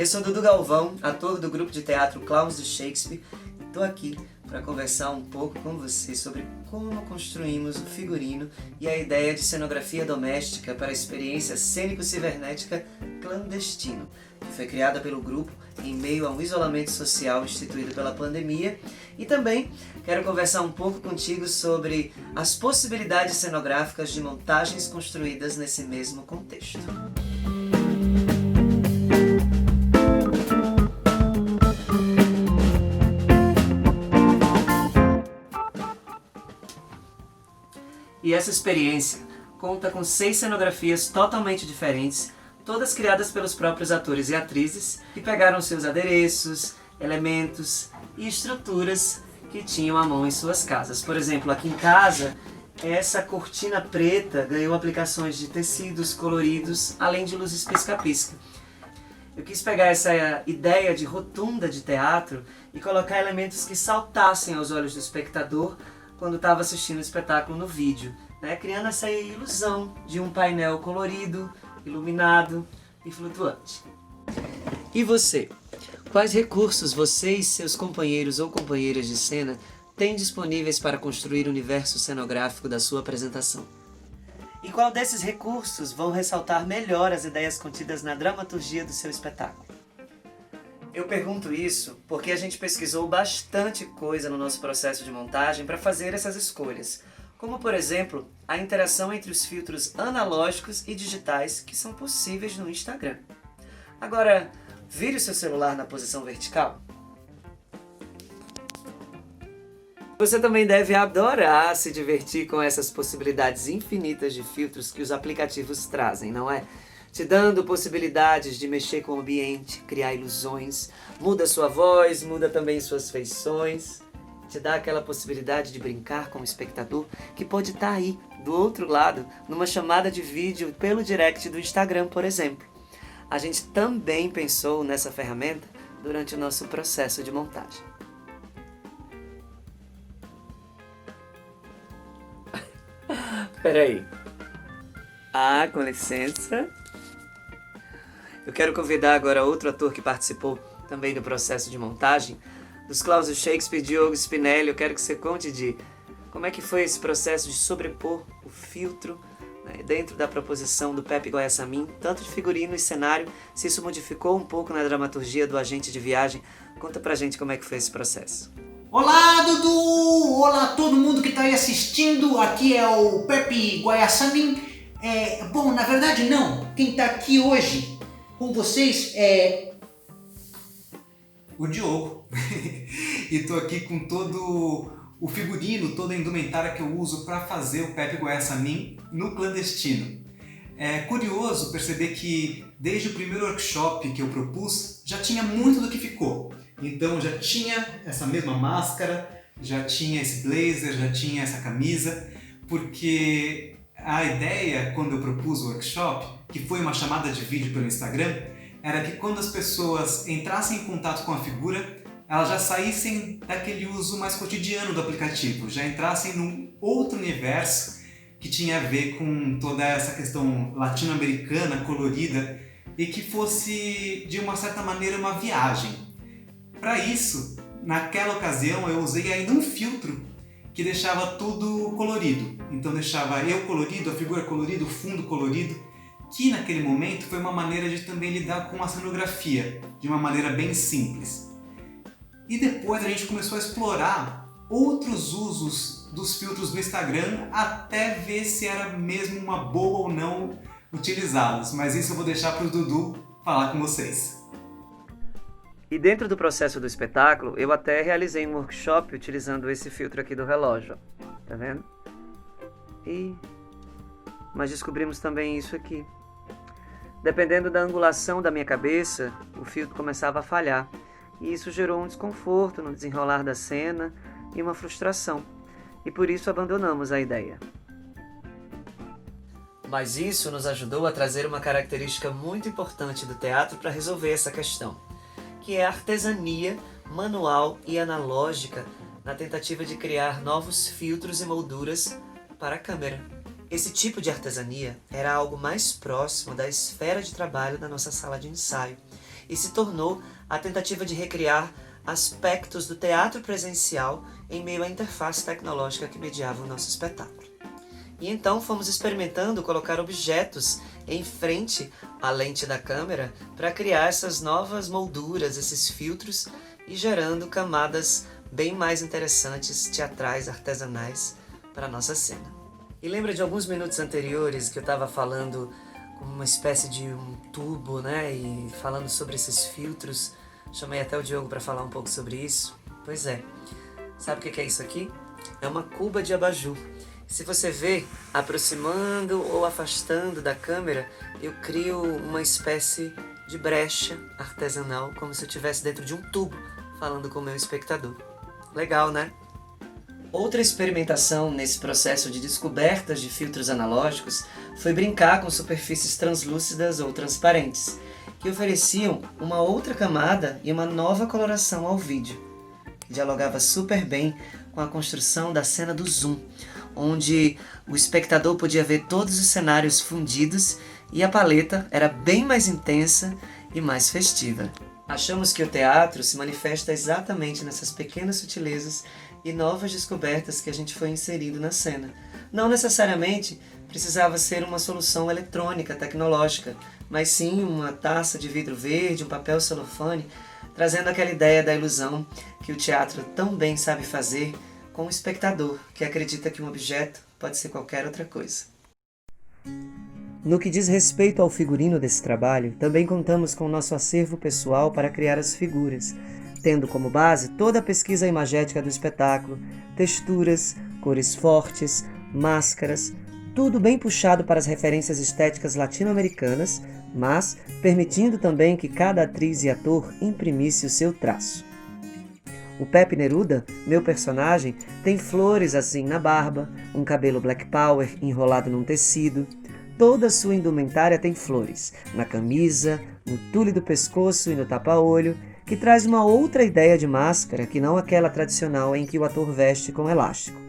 sou Dudu Galvão, ator do grupo de teatro Clowns do Shakespeare, e estou aqui para conversar um pouco com vocês sobre como construímos o figurino e a ideia de cenografia doméstica para a experiência cênico-cibernética Clandestino, que foi criada pelo grupo em meio a um isolamento social instituído pela pandemia. E também quero conversar um pouco contigo sobre as possibilidades cenográficas de montagens construídas nesse mesmo contexto. E essa experiência conta com 6 cenografias totalmente diferentes, todas criadas pelos próprios atores e atrizes, que pegaram seus adereços, elementos e estruturas que tinham à mão em suas casas. Por exemplo, aqui em casa, essa cortina preta ganhou aplicações de tecidos coloridos, além de luzes pisca-pisca. Eu quis pegar essa ideia de rotunda de teatro e colocar elementos que saltassem aos olhos do espectador quando estava assistindo o espetáculo no vídeo, né? Criando essa ilusão de um painel colorido, iluminado e flutuante. E você? Quais recursos você e seus companheiros ou companheiras de cena têm disponíveis para construir o universo cenográfico da sua apresentação? E qual desses recursos vão ressaltar melhor as ideias contidas na dramaturgia do seu espetáculo? Eu pergunto isso porque a gente pesquisou bastante coisa no nosso processo de montagem para fazer essas escolhas, como, por exemplo, a interação entre os filtros analógicos e digitais que são possíveis no Instagram. Agora, vire o seu celular na posição vertical. Você também deve adorar se divertir com essas possibilidades infinitas de filtros que os aplicativos trazem, não é? Te dando possibilidades de mexer com o ambiente, criar ilusões, muda sua voz, muda também suas feições, te dá aquela possibilidade de brincar com o espectador que pode estar aí, do outro lado, numa chamada de vídeo pelo direct do Instagram, por exemplo. A gente também pensou nessa ferramenta durante o nosso processo de montagem. Peraí. Com licença. Eu quero convidar agora outro ator que participou também do processo de montagem, dos Clowns do Shakespeare, Diogo Spinelli. Eu quero que você conte de como é que foi esse processo de sobrepor o filtro, né, dentro da proposição do Pepe Guayasamim, tanto de figurino e cenário, se isso modificou um pouco na dramaturgia do agente de viagem. Conta pra gente como é que foi esse processo. Olá, Dudu! Olá, todo mundo que está aí assistindo. Aqui é o Pepe Guayasamim. Bom, na verdade não. Quem está aqui hoje com vocês é o Diogo. E tô aqui com todo o figurino, toda a indumentária que eu uso para fazer o Pepe Guayasamim no Clandestino. É curioso perceber que desde o primeiro workshop que eu propus, já tinha muito do que ficou. Então já tinha essa mesma máscara, já tinha esse blazer, já tinha essa camisa, porque a ideia, quando eu propus o workshop, que foi uma chamada de vídeo pelo Instagram, era que quando as pessoas entrassem em contato com a figura, elas já saíssem daquele uso mais cotidiano do aplicativo, já entrassem num outro universo que tinha a ver com toda essa questão latino-americana, colorida, e que fosse, de uma certa maneira, uma viagem. Para isso, naquela ocasião, eu usei ainda um filtro que deixava tudo colorido. Então deixava eu colorido, a figura colorida, o fundo colorido, que naquele momento foi uma maneira de também lidar com a cenografia, de uma maneira bem simples. E depois a gente começou a explorar outros usos dos filtros do Instagram até ver se era mesmo uma boa ou não utilizá-los. Mas isso eu vou deixar para o Dudu falar com vocês. E dentro do processo do espetáculo, eu até realizei um workshop utilizando esse filtro aqui do relógio. Tá vendo? Mas descobrimos também isso aqui. Dependendo da angulação da minha cabeça, o filtro começava a falhar. E isso gerou um desconforto no desenrolar da cena e uma frustração. E por isso abandonamos a ideia. Mas isso nos ajudou a trazer uma característica muito importante do teatro para resolver essa questão, que é a artesania manual e analógica na tentativa de criar novos filtros e molduras para a câmera. Esse tipo de artesania era algo mais próximo da esfera de trabalho da nossa sala de ensaio e se tornou a tentativa de recriar aspectos do teatro presencial em meio à interface tecnológica que mediava o nosso espetáculo. E então fomos experimentando colocar objetos em frente à lente da câmera para criar essas novas molduras, esses filtros, e gerando camadas bem mais interessantes, teatrais, artesanais para a nossa cena. E lembra de alguns minutos anteriores que eu estava falando com uma espécie de um tubo, né? E falando sobre esses filtros. Chamei até o Diogo para falar um pouco sobre isso. Pois é. Sabe o que é isso aqui? É uma cuba de abajur. Se você vê, aproximando ou afastando da câmera, eu crio uma espécie de brecha artesanal, como se eu estivesse dentro de um tubo, falando com o meu espectador. Legal, né? Outra experimentação nesse processo de descobertas de filtros analógicos foi brincar com superfícies translúcidas ou transparentes, que ofereciam uma outra camada e uma nova coloração ao vídeo. Dialogava super bem com a construção da cena do zoom, onde o espectador podia ver todos os cenários fundidos e a paleta era bem mais intensa e mais festiva. Achamos que o teatro se manifesta exatamente nessas pequenas sutilezas e novas descobertas que a gente foi inserindo na cena. Não necessariamente precisava ser uma solução eletrônica, tecnológica, mas sim uma taça de vidro verde, um papel celofane, trazendo aquela ideia da ilusão que o teatro tão bem sabe fazer com o espectador, que acredita que um objeto pode ser qualquer outra coisa. No que diz respeito ao figurino desse trabalho, também contamos com o nosso acervo pessoal para criar as figuras, tendo como base toda a pesquisa imagética do espetáculo, texturas, cores fortes, máscaras, tudo bem puxado para as referências estéticas latino-americanas, mas permitindo também que cada atriz e ator imprimisse o seu traço. O Pepe Neruda, meu personagem, tem flores assim na barba, um cabelo black power enrolado num tecido. Toda sua indumentária tem flores, na camisa, no tule do pescoço e no tapa-olho, que traz uma outra ideia de máscara que não aquela tradicional em que o ator veste com elástico.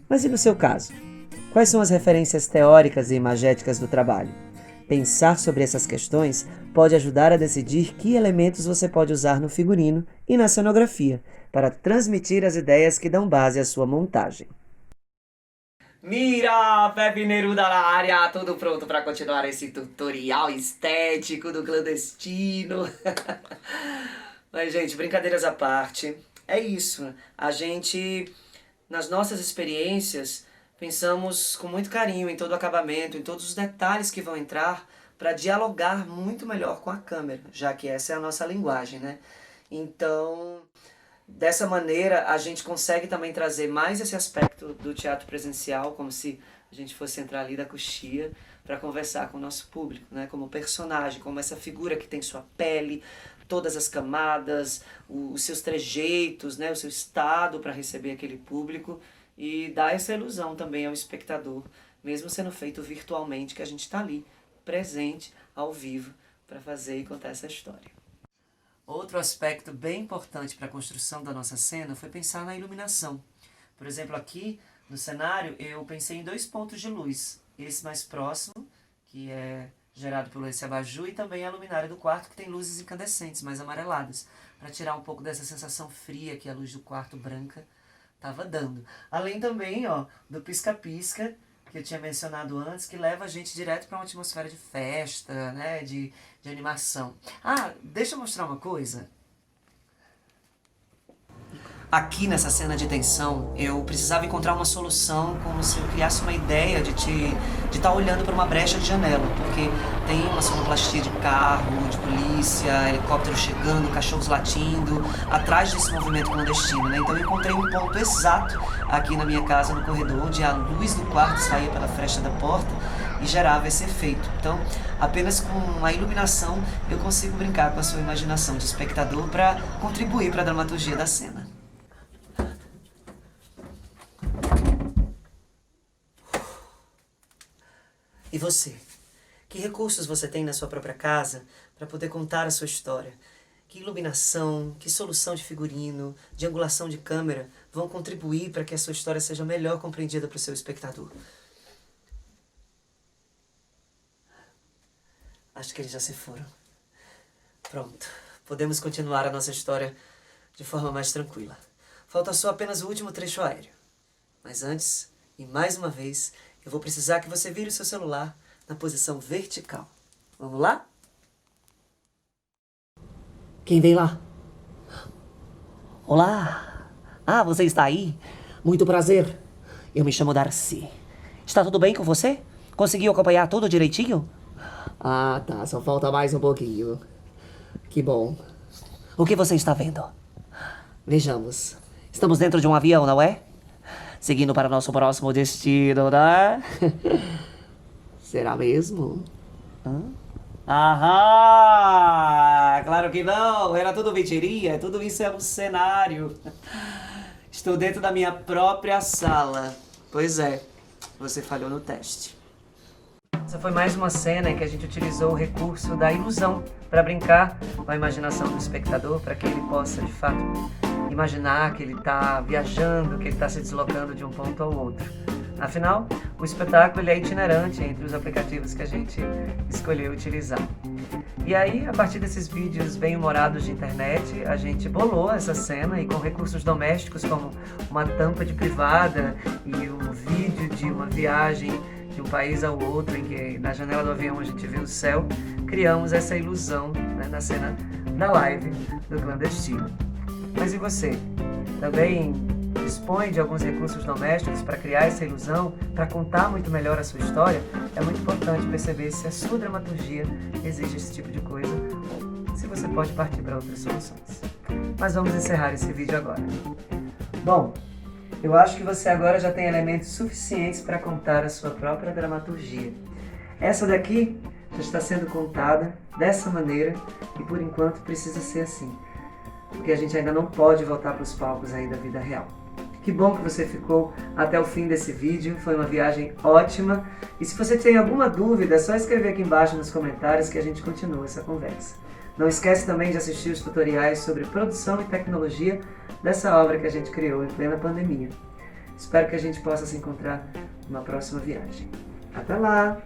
Mas e no seu caso? Quais são as referências teóricas e imagéticas do trabalho? Pensar sobre essas questões pode ajudar a decidir que elementos você pode usar no figurino e na cenografia para transmitir as ideias que dão base à sua montagem. Mira, Pepe Neruda na área, tudo pronto para continuar esse tutorial estético do clandestino. Mas, gente, brincadeiras à parte, é isso. A gente, nas nossas experiências, pensamos com muito carinho em todo o acabamento, em todos os detalhes que vão entrar para dialogar muito melhor com a câmera, já que essa é a nossa linguagem, né? Então, dessa maneira, a gente consegue também trazer mais esse aspecto do teatro presencial, como se a gente fosse entrar ali da coxia para conversar com o nosso público, né? Como personagem, como essa figura que tem sua pele, todas as camadas, os seus trejeitos, né? O seu estado para receber aquele público e dar essa ilusão também ao espectador, mesmo sendo feito virtualmente, que a gente está ali, presente, ao vivo, para fazer e contar essa história. Outro aspecto bem importante para a construção da nossa cena foi pensar na iluminação. Por exemplo, aqui no cenário eu pensei em 2 pontos de luz. Esse mais próximo, que é gerado por esse abajur, e também a luminária do quarto, que tem luzes incandescentes, mais amareladas, para tirar um pouco dessa sensação fria que a luz do quarto branca estava dando. Além também, ó, do pisca-pisca, que eu tinha mencionado antes, que leva a gente direto para uma atmosfera de festa, né, de animação. Ah, deixa eu mostrar uma coisa. Aqui nessa cena de tensão, eu precisava encontrar uma solução, como se eu criasse uma ideia de estar olhando para uma brecha de janela, porque tem uma sonoplastia de carro, de polícia, helicóptero chegando, cachorros latindo, atrás desse movimento clandestino, né? Então eu encontrei um ponto exato aqui na minha casa, no corredor, onde a luz do quarto saía pela fresta da porta e gerava esse efeito. Então, apenas com a iluminação, eu consigo brincar com a sua imaginação de espectador para contribuir para a dramaturgia da cena. E você? Que recursos você tem na sua própria casa para poder contar a sua história? Que iluminação, que solução de figurino, de angulação de câmera vão contribuir para que a sua história seja melhor compreendida para o seu espectador? Acho que eles já se foram. Pronto. Podemos continuar a nossa história de forma mais tranquila. Falta só apenas o último trecho aéreo. Mas antes, e mais uma vez, eu vou precisar que você vire o seu celular na posição vertical. Vamos lá? Quem vem lá? Olá! Ah, você está aí? Muito prazer. Eu me chamo Darcy. Está tudo bem com você? Conseguiu acompanhar tudo direitinho? Ah, tá. Só falta mais um pouquinho. Que bom. O que você está vendo? Vejamos. Estamos dentro de um avião, não é? Seguindo para nosso próximo destino, né? Será mesmo? Aham! Claro que não! Era tudo mentirinha, tudo isso é um cenário. Estou dentro da minha própria sala. Pois é, você falhou no teste. Essa foi mais uma cena em que a gente utilizou o recurso da ilusão para brincar com a imaginação do espectador, para que ele possa, de fato, imaginar que ele está viajando, que ele está se deslocando de um ponto ao outro. Afinal, o espetáculo ele é itinerante entre os aplicativos que a gente escolheu utilizar. E aí, a partir desses vídeos bem-humorados de internet, a gente bolou essa cena e com recursos domésticos como uma tampa de privada e um vídeo de uma viagem de um país ao outro, em que na janela do avião a gente vê o céu, criamos essa ilusão, né, na cena da live do Clandestino. Mas e você? Também dispõe de alguns recursos domésticos para criar essa ilusão, para contar muito melhor a sua história? É muito importante perceber se a sua dramaturgia exige esse tipo de coisa ou se você pode partir para outras soluções. Mas vamos encerrar esse vídeo agora. Bom, eu acho que você agora já tem elementos suficientes para contar a sua própria dramaturgia. Essa daqui já está sendo contada dessa maneira e por enquanto precisa ser assim, porque a gente ainda não pode voltar para os palcos aí da vida real. Que bom que você ficou até o fim desse vídeo, foi uma viagem ótima. E se você tem alguma dúvida, é só escrever aqui embaixo nos comentários que a gente continua essa conversa. Não esquece também de assistir os tutoriais sobre produção e tecnologia dessa obra que a gente criou em plena pandemia. Espero que a gente possa se encontrar numa próxima viagem. Até lá!